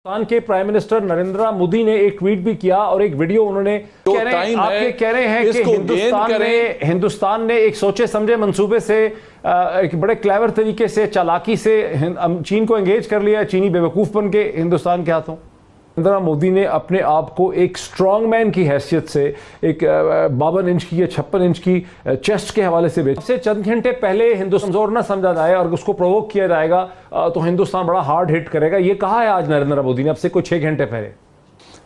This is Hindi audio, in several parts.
पाकिस्तान के प्राइम मिनिस्टर नरेंद्र मोदी ने एक ट्वीट भी किया और एक वीडियो उन्होंने कह रहे हैं कि हिंदुस्तान ने एक सोचे समझे मंसूबे से एक बड़े क्लेवर तरीके से चालाकी से चीन को एंगेज कर लिया। चीनी बेवकूफ बन के हिंदुस्तान के हाथों। नरेंद्र मोदी ने अपने आप को एक स्ट्रॉन्ग मैन की हैसियत से एक 52 इंच की या 56 इंच की चेस्ट के हवाले से बेचा। से चंद घंटे पहले हिंदुस्तान कमजोर ना समझा जाए और उसको प्रोवोक किया जाएगा तो हिंदुस्तान बड़ा हार्ड हिट करेगा। ये कहा है आज नरेंद्र मोदी ने, अब से कुछ 6 घंटे पहले।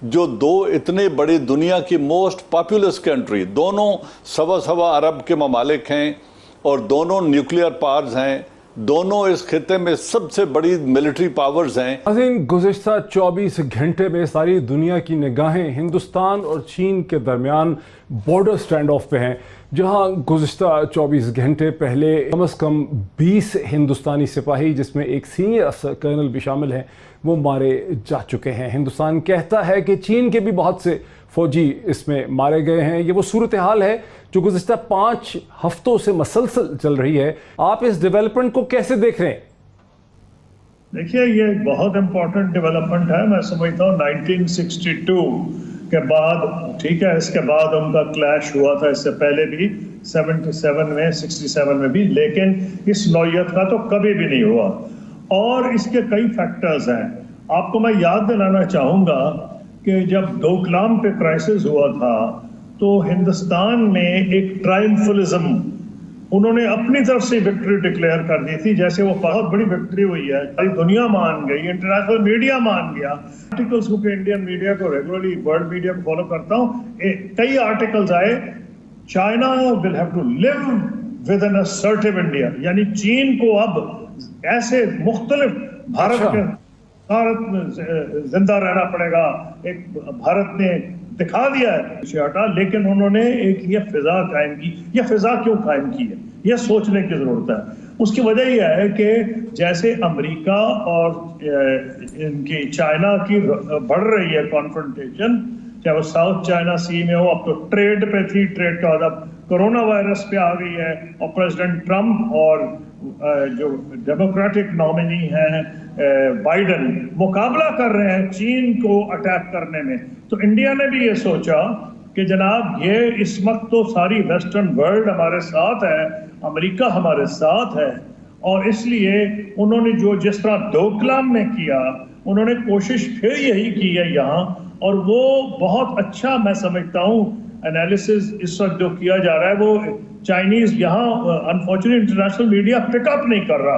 जो दो इतने बड़ी दुनिया की मोस्ट पॉपुलस कंट्री, दोनों सवा अरब के ममालिक हैं और दोनों न्यूक्लियर पावर्स हैं, दोनों इस खिते में सबसे बड़ी मिलिट्री पावर्स हैं। गुज़िश्ता 24 घंटे में सारी दुनिया की निगाहें हिंदुस्तान और चीन के दरमियान बॉर्डर स्टैंड ऑफ पे हैं, जहां गुज़िश्ता 24 घंटे पहले कम से कम 20 हिंदुस्तानी सिपाही, जिसमें एक सीनियर कर्नल भी शामिल हैं, वो मारे जा चुके हैं। हिंदुस्तान कहता है कि चीन के भी बहुत से फौजी इसमें मारे गए हैं। ये वो सूरत हाल है जो गुज़िश्ता 5 हफ्तों से मसलसल चल रही है। आप इस डेवलपमेंट को कैसे देख रहे हैं? देखिए, ये बहुत इंपॉर्टेंट डेवलपमेंट है। मैं समझता हूँ 1962 के बाद, ठीक है, इसके बाद उनका क्लैश हुआ था, इससे पहले भी 77 में, 67 में भी, लेकिन इस नौयत का तो कभी भी नहीं हुआ। और इसके कई फैक्टर्स हैं। आपको मैं याद दिलाना चाहूँगा कि जब डोकलाम पे क्राइसिस हुआ था तो हिंदुस्तान ने एक ट्रायम्फलिज्म, उन्होंने अपनी तरफ से विक्ट्री डिक्लेयर कर दी थी, जैसे वो बहुत बड़ी विक्ट्री हुई है। सारी दुनिया मान गई, इंटरनेशनल मीडिया मान गया। आर्टिकल्स को, इंडियन मीडिया को रेगुलरली, वर्ल्ड मीडिया को फॉलो करता हूँ, कई आर्टिकल्स आए, China will have to live with an assertive India, यानी चीन को अब ऐसे मुख्तलिफ भारत में जिंदा रहना पड़ेगा। एक भारत ने दिखा दिया है हटा, लेकिन उन्होंने एक ये फिजा कायम की। ये फिजा क्यों कायम की है, ये सोचने की जरूरत है। उसकी वजह यह है कि जैसे अमेरिका और इनकी चाइना की बढ़ रही है कॉन्फ्रंटेशन, चाहे वो साउथ चाइना सी में हो, अब तो ट्रेड पे थी, ट्रेड के बाद अब कोरोना वायरस पे आ गई है, और प्रेसिडेंट ट्रंप और जो डेमोक्रेटिक नॉमिनी हैं बाइडन मुकाबला कर रहे हैं चीन को अटैक करने में। तो इंडिया ने भी ये सोचा कि जनाब, ये इस वक्त तो सारी वेस्टर्न वर्ल्ड हमारे साथ है, अमेरिका हमारे साथ है, और इसलिए उन्होंने जो जिस तरह डोकलाम में किया, उन्होंने कोशिश फिर यही की है यहाँ। और वो बहुत अच्छा, मैं समझता हूँ, एनालिसिस इस वक्त जो किया जा रहा है, वो चाइनीज यहाँ अनफॉर्चुनेट इंटरनेशनल मीडिया पिकअप नहीं कर रहा,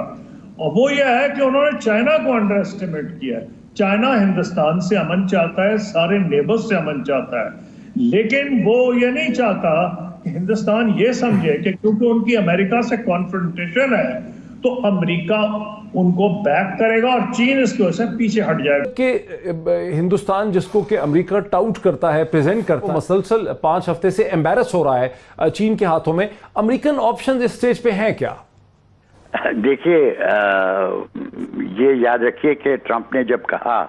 और वो ये है कि उन्होंने चाइना को अंडर एस्टिमेट किया है। चाइना हिंदुस्तान से अमन चाहता है, सारे नेबर्स से अमन चाहता है, लेकिन वो ये नहीं चाहता कि हिंदुस्तान ये समझे कि क्योंकि उनकी अमेरिका से कॉन्फ्रंटेशन है तो अमेरिका उनको बैक करेगा और चीन इसकी वजह से पीछे हट जाएगा। कि हिंदुस्तान, जिसको कि अमेरिका टाउट करता है, प्रेजेंट करता है, मसलसल 5 हफ्ते से एम्बैरस हो रहा है चीन के हाथों में। अमेरिकन ऑप्शन इस स्टेज पे हैं क्या? देखिए, ये याद रखिए कि ट्रंप ने जब कहा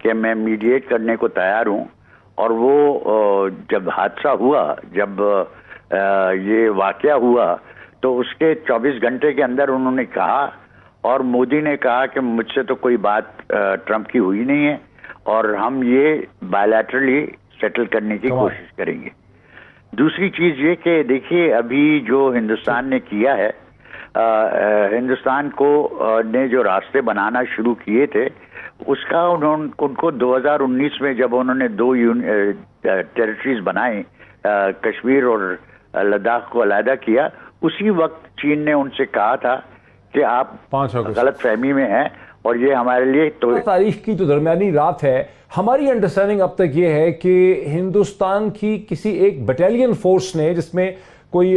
कि मैं मीडिएट करने को तैयार हूं, और वो जब हादसा हुआ, जब ये वाकया हुआ, तो उसके 24 घंटे के अंदर उन्होंने कहा, और मोदी ने कहा कि मुझसे तो कोई बात ट्रंप की हुई नहीं है और हम ये बायलैटरली सेटल करने की कोशिश करेंगे। दूसरी चीज ये कि देखिए, अभी जो हिंदुस्तान ने किया है, हिंदुस्तान को ने जो रास्ते बनाना शुरू किए थे, उसका उनको 2019 में जब उन्होंने 2 टेरिटरीज बनाए, कश्मीर और लद्दाख को अलहदा किया, उसी वक्त चीन ने उनसे कहा था कि आप गलत फहमी में हैं और ये हमारे लिए तो तारीख की जो दरमियानी रात है, हमारी अंडरस्टैंडिंग अब तक ये है कि हिंदुस्तान की किसी एक बटालियन फोर्स ने, जिसमें कोई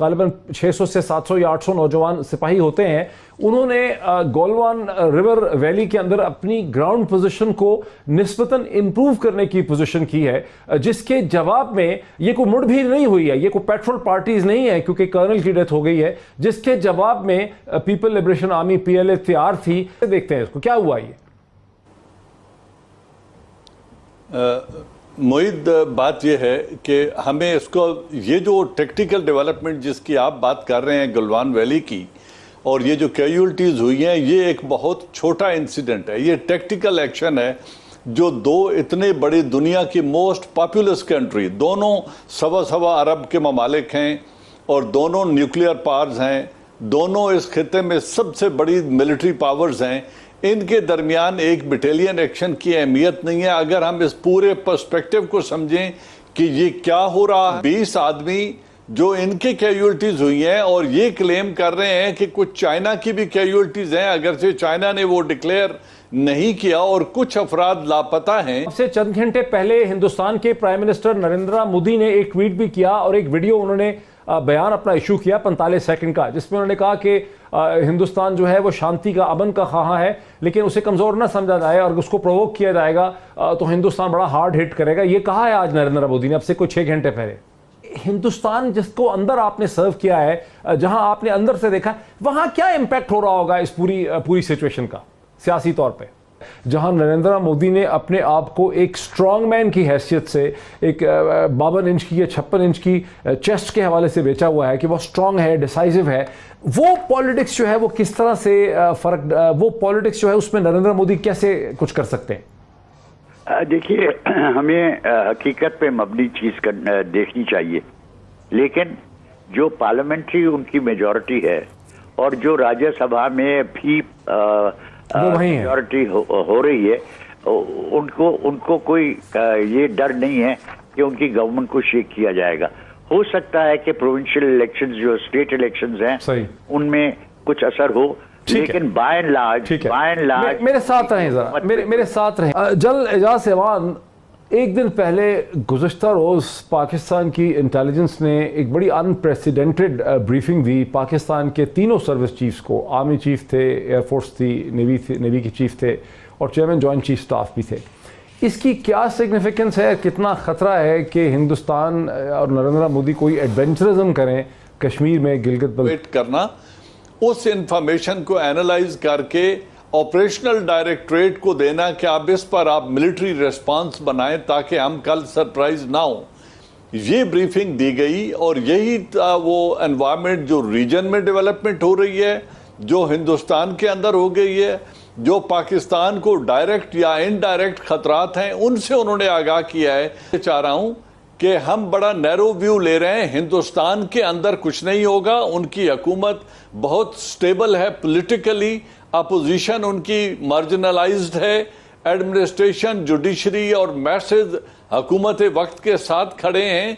गालिबन 600 से 700 या 800 नौजवान सिपाही होते हैं, उन्होंने गोलवान रिवर वैली के अंदर अपनी ग्राउंड पोजीशन को निस्बतन इंप्रूव करने की पोजीशन की है, जिसके जवाब में ये कोई मुठभेड़ नहीं हुई है, ये कोई पेट्रोल पार्टीज नहीं है, क्योंकि कर्नल की डेथ हो गई है, जिसके जवाब में पीपल लिबरेशन आर्मी PLA तैयार थी। देखते हैं इसको क्या हुआ। ये मोहित, बात यह है कि हमें इसको, ये जो टेक्निकल डेवलपमेंट जिसकी आप बात कर रहे हैं गलवान वैली की, और ये जो कैजुअलिटीज हुई हैं ये एक बहुत छोटा इंसिडेंट है, ये टैक्टिकल एक्शन है। जो दो इतने बड़ी दुनिया की मोस्ट पॉपुलस कंट्री, दोनों सवा अरब के ममालिक हैं और दोनों न्यूक्लियर पावर्स हैं, दोनों इस खिते में सबसे बड़ी मिलिट्री पावर्स हैं, इनके दरमियान एक बटालियन एक्शन की अहमियत नहीं है। अगर हम इस पूरे पर्सपेक्टिव को समझें कि ये क्या हो रहा है, 20 आदमी जो इनके कैजुअलिटीज हुई हैं और ये क्लेम कर रहे हैं कि कुछ चाइना की भी कैजुअलिटीज हैं, अगर से चाइना ने वो डिक्लेयर नहीं किया और कुछ अफराद लापता हैं। से चंद घंटे पहले हिंदुस्तान के प्राइम मिनिस्टर नरेंद्र मोदी ने एक ट्वीट भी किया और एक वीडियो उन्होंने बयान अपना इशू किया 45 सेकंड का, जिसमें उन्होंने कहा कि हिंदुस्तान जो है वो शांति का, अमन का ख्वाह है, लेकिन उसे कमजोर ना समझा जाए और उसको प्रोवोक किया जाएगा तो हिंदुस्तान बड़ा हार्ड हिट करेगा। ये कहा है आज नरेंद्र मोदी ने, अब से कुछ 6 घंटे पहले। हिंदुस्तान जिसको अंदर आपने सर्व किया है, जहां आपने अंदर से देखा, वहां क्या इंपैक्ट हो रहा होगा इस पूरी सिचुएशन का सियासी तौर पे, जहां नरेंद्र मोदी ने अपने आप को एक स्ट्रॉन्ग मैन की हैसियत से, एक 52 इंच की या 56 इंच की चेस्ट के हवाले से बेचा हुआ है कि वो स्ट्रॉन्ग है, डिसाइसिव है। वो पॉलिटिक्स जो है वो किस तरह से वो पॉलिटिक्स जो है उसमें नरेंद्र मोदी कैसे कुछ कर सकते हैं? देखिए, हमें हकीकत पे मबनी चीज देखनी चाहिए, लेकिन जो पार्लियामेंट्री उनकी मेजॉरिटी है और जो राज्यसभा में भी मेजॉरिटी हो रही है, उनको कोई ये डर नहीं है कि उनकी गवर्नमेंट को शेक किया जाएगा। हो सकता है कि प्रोविंशियल इलेक्शंस, जो स्टेट इलेक्शंस हैं, उनमें कुछ असर हो, लेकिन बाय एंड लार्ज मेरे साथ रहें जरा, मेरे साथ रहें। जल एजाज एवान, एक दिन पहले गुज़श्ता रोज़ पाकिस्तान की इंटेलिजेंस ने एक बड़ी अनप्रेसिडेंटेड ब्रीफिंग दी पाकिस्तान के तीनों सर्विस चीफ्स को। आर्मी चीफ थे, एयरफोर्स थी, नेवी के चीफ थे और चेयरमैन जॉइंट चीफ स्टाफ भी थे। इसकी क्या सिग्निफिकेंस है, कितना ख़तरा है कि हिंदुस्तान और नरेंद्र मोदी कोई एडवेंचरिज्म करें कश्मीर में, गिलगित करना, उस इंफॉर्मेशन को एनालाइज करके ऑपरेशनल डायरेक्टरेट को देना कि आप इस पर आप मिलिट्री रिस्पांस बनाएं ताकि हम कल सरप्राइज ना हो। ये ब्रीफिंग दी गई और यही वो एनवायरनमेंट जो रीजन में डेवलपमेंट हो रही है, जो हिंदुस्तान के अंदर हो गई है, जो पाकिस्तान को डायरेक्ट या इनडायरेक्ट खतरात हैं, उनसे उन्होंने आगाह किया है। चाह रहा हूं कि हम बड़ा नैरो व्यू ले रहे हैं, हिंदुस्तान के अंदर कुछ नहीं होगा, उनकी हुकूमत बहुत स्टेबल है पॉलिटिकली, अपोजिशन उनकी मार्जिनलाइज्ड है, एडमिनिस्ट्रेशन, जुडिशरी और मैसेज हुकूमत वक्त के साथ खड़े हैं।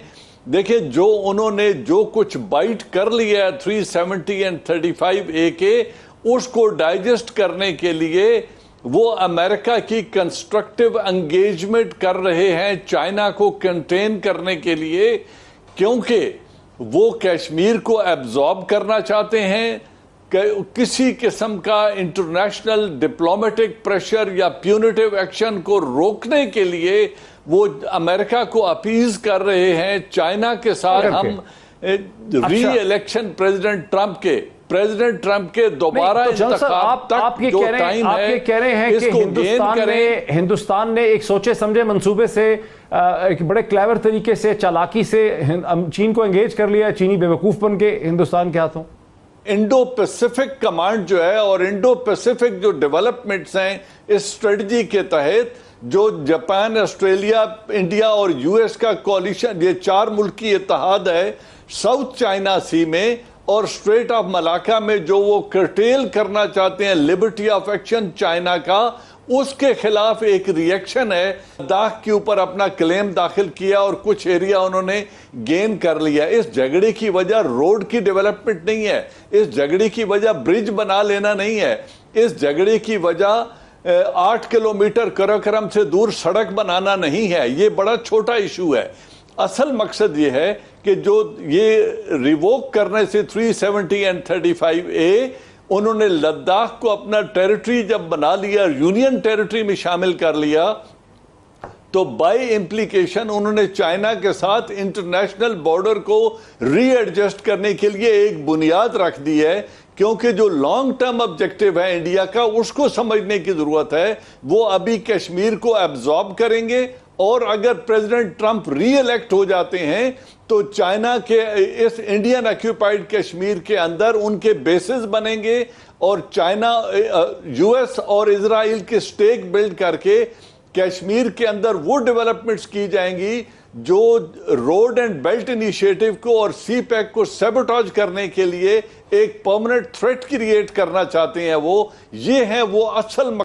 देखिए, जो उन्होंने जो कुछ बाइट कर लिया है 370 एंड 35A के, उसको डाइजेस्ट करने के लिए वो अमेरिका की कंस्ट्रक्टिव एंगेजमेंट कर रहे हैं चाइना को कंटेन करने के लिए, क्योंकि वो कश्मीर को एब्जॉर्ब करना चाहते हैं। किसी किस्म का इंटरनेशनल डिप्लोमेटिक प्रेशर या प्यूनिटिव एक्शन को रोकने के लिए वो अमेरिका को अपीज कर रहे हैं। चाइना के साथ हम री इलेक्शन प्रेसिडेंट ट्रंप के दोबारा इंतखाब तक जो टाइम है, आप कह रहे हैं कि हिंदुस्तान ने एक सोचे समझे मंसूबे से, एक बड़े क्लेवर तरीके से, चालाकी से चीन को एंगेज कर लिया, चीनी बेवकूफ बन के हिंदुस्तान के हाथों। इंडो पैसिफिक कमांड जो है और इंडो पैसिफिक जो डेवलपमेंट्स हैं, इस स्ट्रेटजी के तहत जो जापान, ऑस्ट्रेलिया, इंडिया और यूएस का कोलिशन, ये 4 मुल्क की इत्तेहाद है साउथ चाइना सी में और स्ट्रेट ऑफ मलाका में, जो वो कर्टेल करना चाहते हैं लिबर्टी ऑफ एक्शन चाइना का, उसके खिलाफ एक रिएक्शन है। लद्दाख के ऊपर अपना क्लेम दाखिल किया और कुछ एरिया उन्होंने गेन कर लिया। इस झगड़े की वजह रोड की डेवलपमेंट नहीं है, इस झगड़े की वजह ब्रिज बना लेना नहीं है, इस झगड़े की वजह 8 किलोमीटर कराकोरम से दूर सड़क बनाना नहीं है। ये बड़ा छोटा इशू है। असल मकसद ये है कि जो ये रिवोक करने से 370 एंड 35A, उन्होंने लद्दाख को अपना टेरिटरी जब बना लिया, यूनियन टेरिटरी में शामिल कर लिया, तो बाय इम्प्लीकेशन उन्होंने चाइना के साथ इंटरनेशनल बॉर्डर को रीएडजस्ट करने के लिए एक बुनियाद रख दी है। क्योंकि जो लॉन्ग टर्म ऑब्जेक्टिव है इंडिया का, उसको समझने की जरूरत है। वो अभी कश्मीर को एब्जॉर्ब करेंगे और अगर प्रेसिडेंट ट्रंप री इलेक्ट हो जाते हैं तो चाइना के इस इंडियन ऑक्यूपाइड कश्मीर के अंदर उनके बेसिस बनेंगे और चाइना यूएस और इजराइल के स्टेक बिल्ड करके कश्मीर के अंदर वो डेवलपमेंट्स की जाएंगी जो रोड एंड बेल्ट इनिशिएटिव को और सी पैक को सैबोटेज करने के लिए एक परमानेंट थ्रेट क्रिएट करना चाहते हैं। ये है वो असल